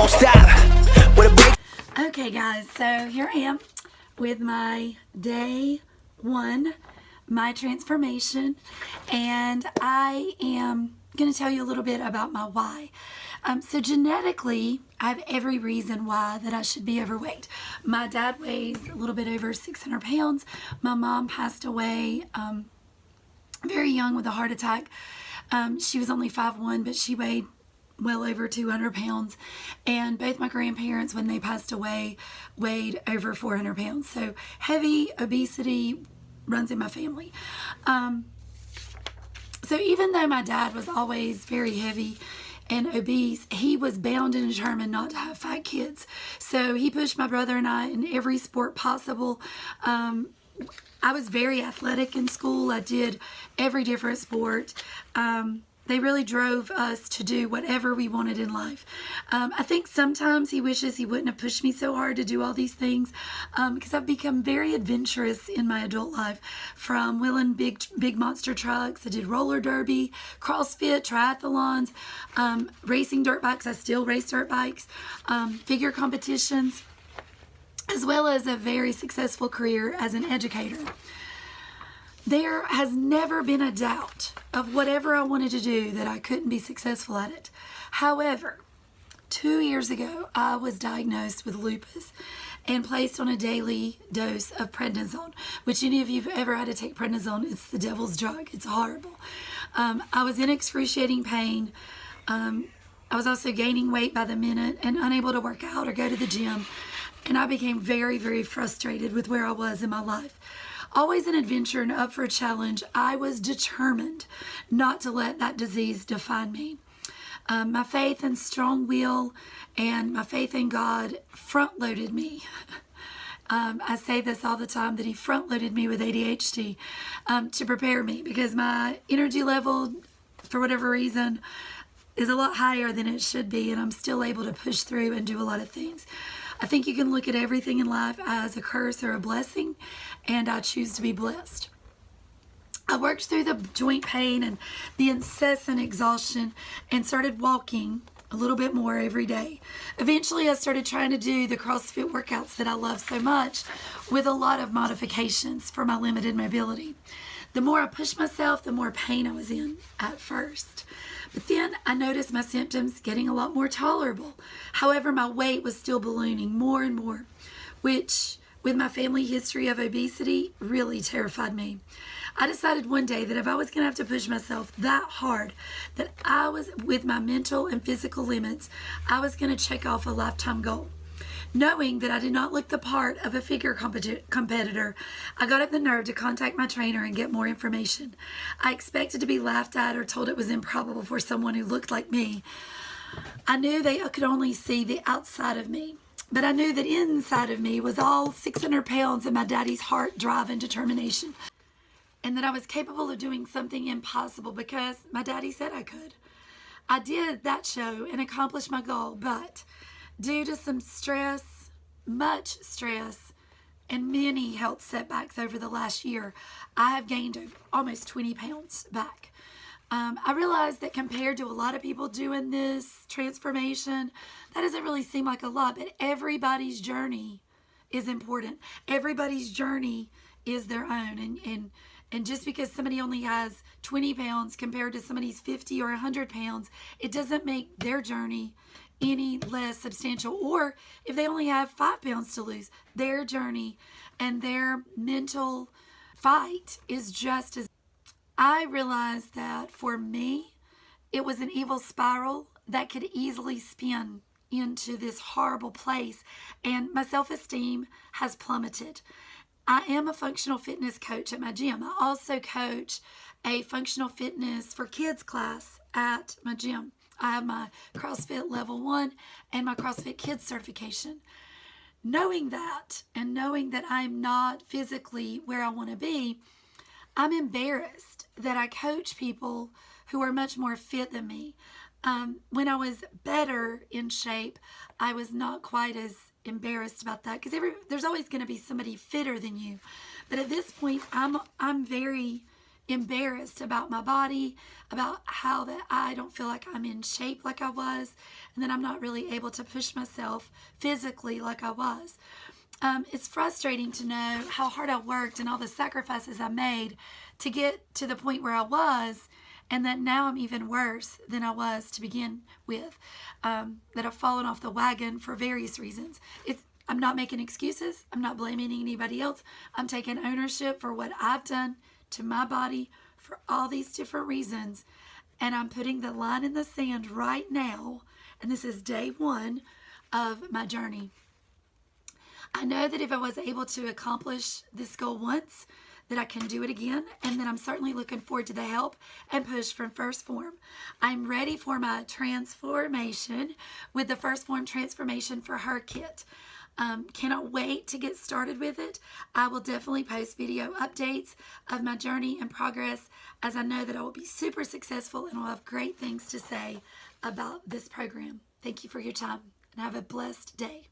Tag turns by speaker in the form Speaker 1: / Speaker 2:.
Speaker 1: won't stop. With a break.
Speaker 2: Okay guys, so here I am with my day one, my transformation, and I am going to tell you a little bit about my why. So genetically, I have every reason why that I should be overweight. My dad weighs a little bit over 600 pounds. My mom passed away very young with a heart attack. She was only 5'1", but she weighed well over 200 pounds. And both my grandparents, when they passed away, weighed over 400 pounds. So heavy obesity runs in my family. So even though my dad was always very heavy and obese, he was bound and determined not to have fat kids. So he pushed my brother and I in every sport possible. I was very athletic in school. I did every different sport. They really drove us to do whatever we wanted in life. I think sometimes he wishes he wouldn't have pushed me so hard to do all these things, because I've become very adventurous in my adult life, from wheeling big monster trucks. I did roller derby, CrossFit, triathlons, racing dirt bikes. I still race dirt bikes, figure competitions, as well as a very successful career as an educator. There has never been a doubt of whatever I wanted to do that I couldn't be successful at it. However, 2 years ago, I was diagnosed with lupus and placed on a daily dose of prednisone, which any of you have ever had to take prednisone, it's the devil's drug. It's horrible. I was in excruciating pain. I was also gaining weight by the minute and unable to work out or go to the gym. And I became very, very frustrated with where I was in my life. Always an adventurer and up for a challenge, I was determined not to let that disease define me. My faith and strong will and my faith in God front-loaded me. I say this all the time, that he front-loaded me with ADHD to prepare me, because my energy level, for whatever reason, is a lot higher than it should be, and I'm still able to push through and do a lot of things. I think you can look at everything in life as a curse or a blessing, and I choose to be blessed. I worked through the joint pain and the incessant exhaustion and started walking a little bit more every day. Eventually, I started trying to do the CrossFit workouts that I love so much, with a lot of modifications for my limited mobility. The more I pushed myself, the more pain I was in at first. But then I noticed my symptoms getting a lot more tolerable. However, my weight was still ballooning more and more, which, with my family history of obesity, really terrified me. I decided one day that if I was going to have to push myself that hard, that I was, with my mental and physical limits, I was going to check off a lifetime goal. Knowing that I did not look the part of a figure competitor, I got up the nerve to contact my trainer and get more information. I expected to be laughed at or told it was improbable for someone who looked like me. I knew they could only see the outside of me, but I knew that inside of me was all 600 pounds of my daddy's heart, drive, and determination, and that I was capable of doing something impossible because my daddy said I could. I did that show and accomplished my goal, but due to some stress, much stress, and many health setbacks over the last year, I have gained almost 20 pounds back. I realized that compared to a lot of people doing this transformation, that doesn't really seem like a lot, but everybody's journey is important. Everybody's journey is their own. And just because somebody only has 20 pounds compared to somebody's 50 or 100 pounds, it doesn't make their journey any less substantial. Or if they only have 5 pounds to lose, their journey and their mental fight is just as. I realized that for me, it was an evil spiral that could easily spin into this horrible place, and my self-esteem has plummeted. I am a functional fitness coach at my gym. I also coach a functional fitness for kids class at my gym. I have my CrossFit Level 1 and my CrossFit Kids certification. Knowing that, and knowing that I'm not physically where I want to be, I'm embarrassed that I coach people who are much more fit than me. When I was better in shape, I was not quite as embarrassed about that, because there's always going to be somebody fitter than you. But at this point, I'm very embarrassed about my body, about how that I don't feel like I'm in shape like I was, and then I'm not really able to push myself physically like I was. It's frustrating to know how hard I worked and all the sacrifices I made to get to the point where I was, and that now I'm even worse than I was to begin with. That I've fallen off the wagon for various reasons. I'm not making excuses. I'm not blaming anybody else. I'm taking ownership for what I've done to my body for all these different reasons. And I'm putting the line in the sand right now. And this is day one of my journey. I know that if I was able to accomplish this goal once, that I can do it again, and that I'm certainly looking forward to the help and push from Phorm. I'm ready for my transformation with the Phorm Transformation for Her kit. Cannot wait to get started with it. I will definitely post video updates of my journey and progress, as I know that I will be super successful and will have great things to say about this program. Thank you for your time, and have a blessed day.